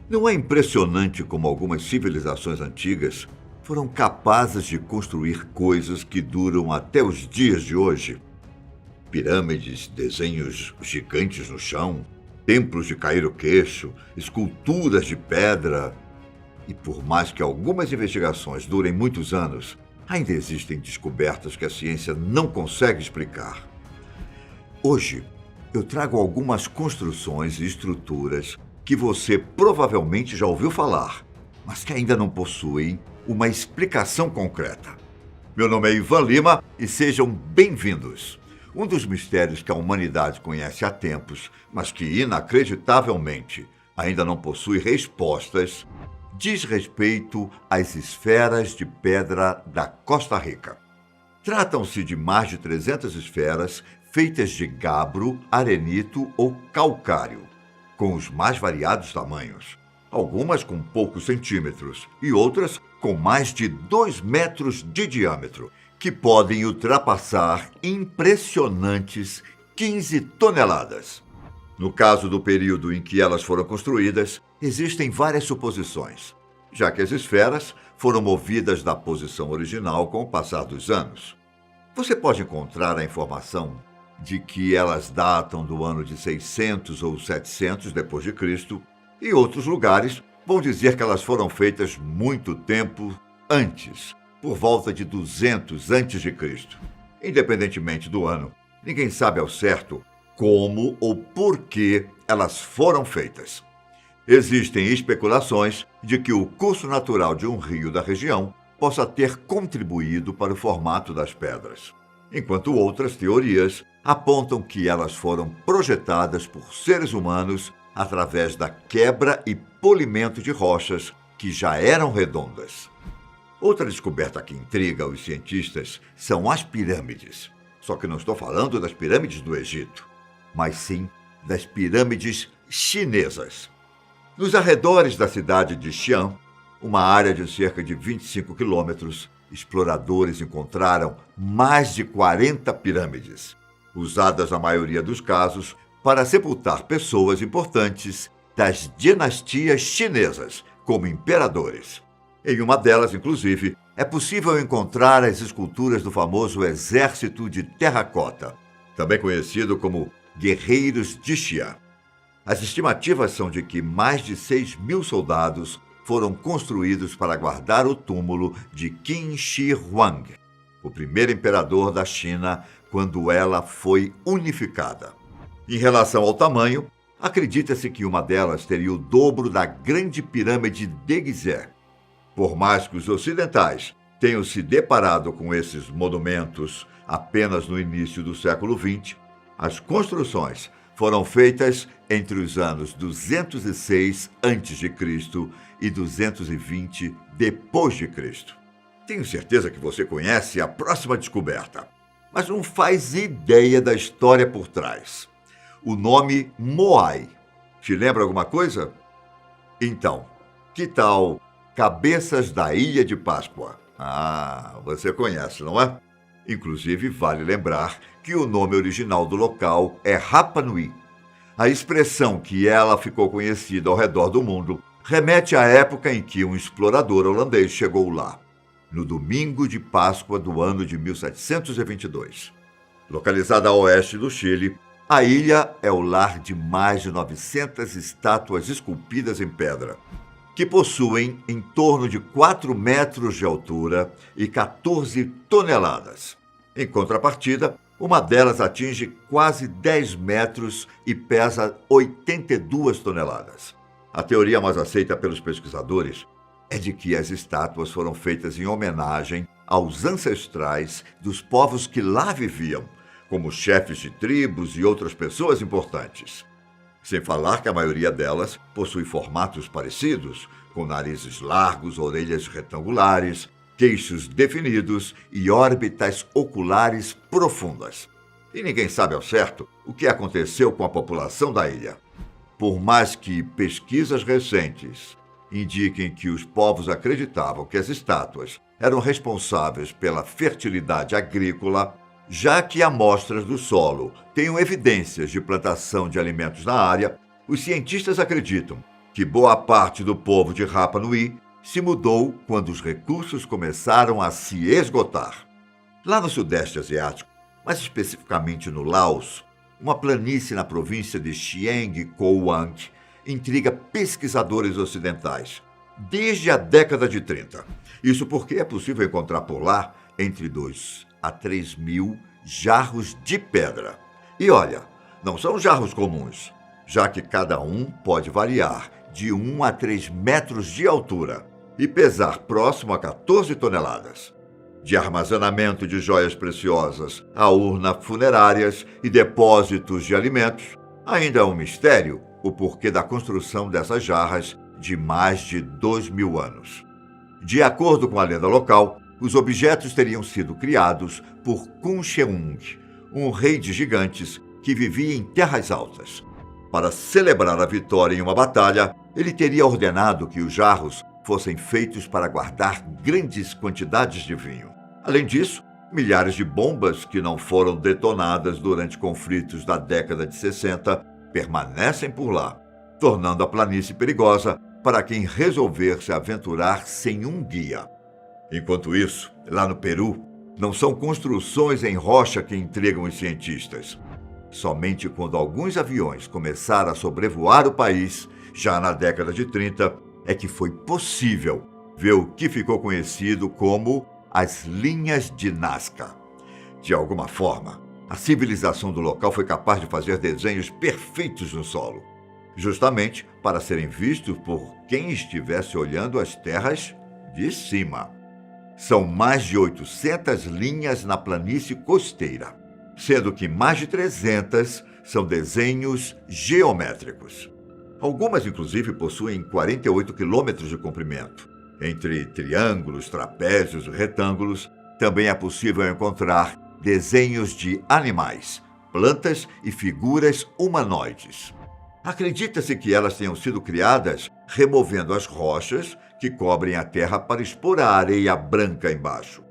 Não é impressionante como algumas civilizações antigas foram capazes de construir coisas que duram até os dias de hoje? Pirâmides, desenhos gigantes no chão, templos de cair o queixo, esculturas de pedra. E por mais que algumas investigações durem muitos anos, ainda existem descobertas que a ciência não consegue explicar. Hoje, eu trago algumas construções e estruturas que você provavelmente já ouviu falar, mas que ainda não possuem uma explicação concreta. Meu nome é Ivan Lima e sejam bem-vindos. Um dos mistérios que a humanidade conhece há tempos, mas que inacreditavelmente ainda não possui respostas, diz respeito às esferas de pedra da Costa Rica. Tratam-se de mais de 300 esferas feitas de gabbro, arenito ou calcário, com os mais variados tamanhos, algumas com poucos centímetros e outras com mais de 2 metros de diâmetro, que podem ultrapassar impressionantes 15 toneladas. No caso do período em que elas foram construídas, existem várias suposições, já que as esferas foram movidas da posição original com o passar dos anos. Você pode encontrar a informação de que elas datam do ano de 600 ou 700 depois de Cristo, e outros lugares vão dizer que elas foram feitas muito tempo antes, por volta de 200 antes de Cristo. Independentemente do ano, ninguém sabe ao certo como ou por que elas foram feitas. Existem especulações de que o curso natural de um rio da região possa ter contribuído para o formato das pedras, enquanto outras teorias apontam que elas foram projetadas por seres humanos através da quebra e polimento de rochas que já eram redondas. Outra descoberta que intriga os cientistas são as pirâmides. Só que não estou falando das pirâmides do Egito, mas sim das pirâmides chinesas. Nos arredores da cidade de Xi'an, uma área de cerca de 25 quilômetros, exploradores encontraram mais de 40 pirâmides, usadas na maioria dos casos para sepultar pessoas importantes das dinastias chinesas, como imperadores. Em uma delas, inclusive, é possível encontrar as esculturas do famoso Exército de Terracota, também conhecido como Guerreiros de Xi'an. As estimativas são de que mais de 6.000 soldados foram construídos para guardar o túmulo de Qin Shi Huang, o primeiro imperador da China quando ela foi unificada. Em relação ao tamanho, acredita-se que uma delas teria o dobro da Grande Pirâmide de Gizé. Por mais que os ocidentais tenham se deparado com esses monumentos apenas no início do século XX, as construções foram feitas entre os anos 206 a.C. e 220 depois de Cristo. Tenho certeza que você conhece a próxima descoberta, mas não faz ideia da história por trás. O nome Moai te lembra alguma coisa? Então, que tal Cabeças da Ilha de Páscoa? Ah, você conhece, não é? Inclusive, vale lembrar que o nome original do local é Rapa Nui. A expressão que ela ficou conhecida ao redor do mundo remete à época em que um explorador holandês chegou lá, no domingo de Páscoa do ano de 1722. Localizada a oeste do Chile, a ilha é o lar de mais de 900 estátuas esculpidas em pedra, que possuem em torno de 4 metros de altura e 14 toneladas. Em contrapartida, uma delas atinge quase 10 metros e pesa 82 toneladas. A teoria mais aceita pelos pesquisadores é de que as estátuas foram feitas em homenagem aos ancestrais dos povos que lá viviam, como chefes de tribos e outras pessoas importantes. Sem falar que a maioria delas possui formatos parecidos, com narizes largos, orelhas retangulares, queixos definidos e órbitas oculares profundas. E ninguém sabe ao certo o que aconteceu com a população da ilha. Por mais que pesquisas recentes indiquem que os povos acreditavam que as estátuas eram responsáveis pela fertilidade agrícola, já que amostras do solo tenham evidências de plantação de alimentos na área, os cientistas acreditam que boa parte do povo de Rapa Nui se mudou quando os recursos começaram a se esgotar. Lá no Sudeste Asiático, mais especificamente no Laos, uma planície na província de Chiang Kouang intriga pesquisadores ocidentais desde a década de 30. Isso porque é possível encontrar por lá entre 2 a 3 mil jarros de pedra. E olha, não são jarros comuns, já que cada um pode variar de 1 a 3 metros de altura e pesar próximo a 14 toneladas. De armazenamento de joias preciosas a urnas funerárias e depósitos de alimentos, ainda é um mistério o porquê da construção dessas jarras de mais de 2.000 anos. De acordo com a lenda local, os objetos teriam sido criados por Kun Cheung, um rei de gigantes que vivia em terras altas. Para celebrar a vitória em uma batalha, ele teria ordenado que os jarros fossem feitos para guardar grandes quantidades de vinho. Além disso, milhares de bombas que não foram detonadas durante conflitos da década de 60 permanecem por lá, tornando a planície perigosa para quem resolver se aventurar sem um guia. Enquanto isso, lá no Peru, não são construções em rocha que intrigam os cientistas. Somente quando alguns aviões começaram a sobrevoar o país, já na década de 30, é que foi possível ver o que ficou conhecido como as linhas de Nazca. De alguma forma, a civilização do local foi capaz de fazer desenhos perfeitos no solo, justamente para serem vistos por quem estivesse olhando as terras de cima. São mais de 800 linhas na planície costeira, sendo que mais de 300 são desenhos geométricos. Algumas, inclusive, possuem 48 quilômetros de comprimento. Entre triângulos, trapézios e retângulos, também é possível encontrar desenhos de animais, plantas e figuras humanoides. Acredita-se que elas tenham sido criadas removendo as rochas que cobrem a terra para expor a areia branca embaixo.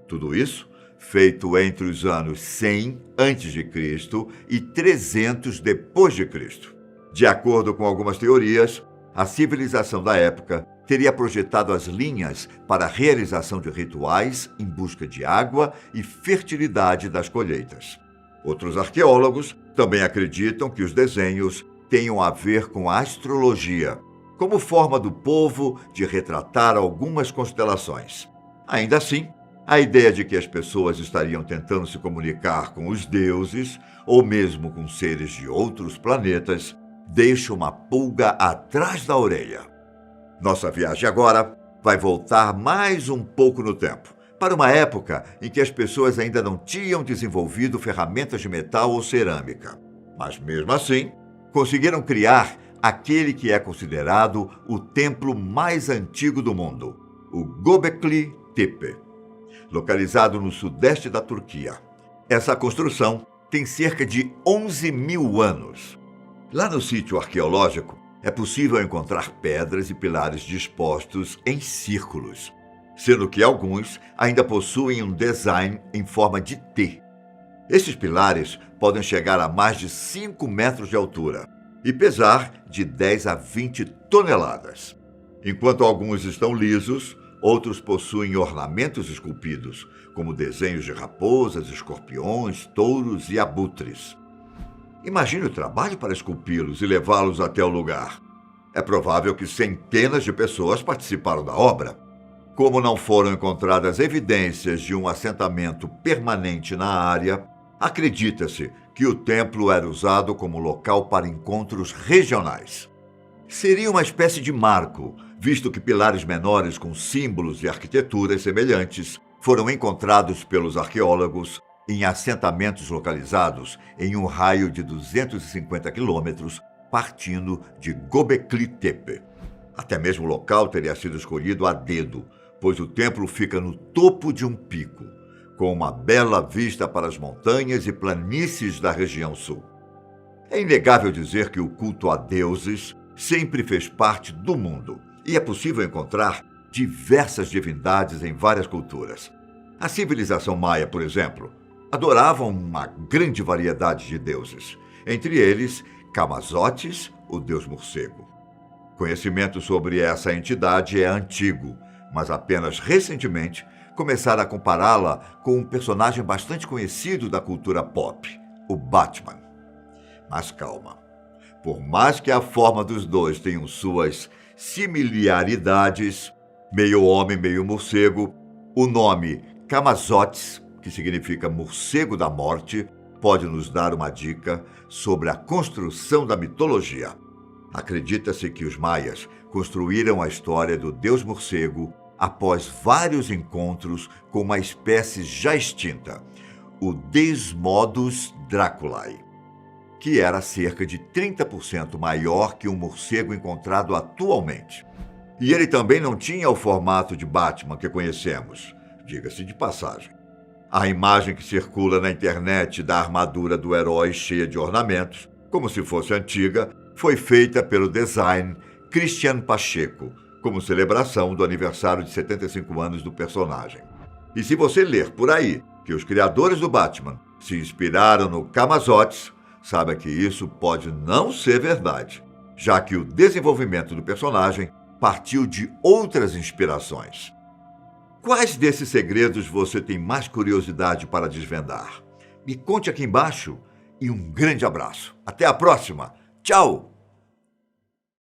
Tudo isso feito entre os anos 100 a.C. e 300 d.C. De acordo com algumas teorias, a civilização da época teria projetado as linhas para a realização de rituais em busca de água e fertilidade das colheitas. Outros arqueólogos também acreditam que os desenhos tenham a ver com a astrologia, como forma do povo de retratar algumas constelações. Ainda assim, a ideia de que as pessoas estariam tentando se comunicar com os deuses ou mesmo com seres de outros planetas deixa uma pulga atrás da orelha. Nossa viagem agora vai voltar mais um pouco no tempo, para uma época em que as pessoas ainda não tinham desenvolvido ferramentas de metal ou cerâmica. Mas mesmo assim, conseguiram criar aquele que é considerado o templo mais antigo do mundo, o Göbekli Tepe, localizado no sudeste da Turquia. Essa construção tem cerca de 11.000 anos. Lá no sítio arqueológico, é possível encontrar pedras e pilares dispostos em círculos, sendo que alguns ainda possuem um design em forma de T. Esses pilares podem chegar a mais de 5 metros de altura e pesar de 10 a 20 toneladas. Enquanto alguns estão lisos, outros possuem ornamentos esculpidos, como desenhos de raposas, escorpiões, touros e abutres. Imagine o trabalho para esculpi-los e levá-los até o lugar. É provável que centenas de pessoas participaram da obra. Como não foram encontradas evidências de um assentamento permanente na área, acredita-se que o templo era usado como local para encontros regionais. Seria uma espécie de marco, visto que pilares menores com símbolos e arquiteturas semelhantes foram encontrados pelos arqueólogos em assentamentos localizados em um raio de 250 quilômetros, partindo de Göbekli Tepe. Até mesmo o local teria sido escolhido a dedo, pois o templo fica no topo de um pico, com uma bela vista para as montanhas e planícies da região sul. É inegável dizer que o culto a deuses sempre fez parte do mundo, e é possível encontrar diversas divindades em várias culturas. A civilização maia, por exemplo, adoravam uma grande variedade de deuses, entre eles Camazotes, o deus morcego. Conhecimento sobre essa entidade é antigo, mas apenas recentemente começaram a compará-la com um personagem bastante conhecido da cultura pop, o Batman. Mas calma. Por mais que a forma dos dois tenham suas similaridades, meio homem, meio morcego, o nome Camazotz, que significa morcego da morte, pode nos dar uma dica sobre a construção da mitologia. Acredita-se que os maias construíram a história do deus morcego após vários encontros com uma espécie já extinta, o Desmodus draculae, que era cerca de 30% maior que um morcego encontrado atualmente. E ele também não tinha o formato de Batman que conhecemos, diga-se de passagem. A imagem que circula na internet da armadura do herói cheia de ornamentos, como se fosse antiga, foi feita pelo design Christian Pacheco, como celebração do aniversário de 75 anos do personagem. E se você ler por aí que os criadores do Batman se inspiraram no Camazotz, saiba que isso pode não ser verdade, já que o desenvolvimento do personagem partiu de outras inspirações. Quais desses segredos você tem mais curiosidade para desvendar? Me conte aqui embaixo e um grande abraço. Até a próxima. Tchau!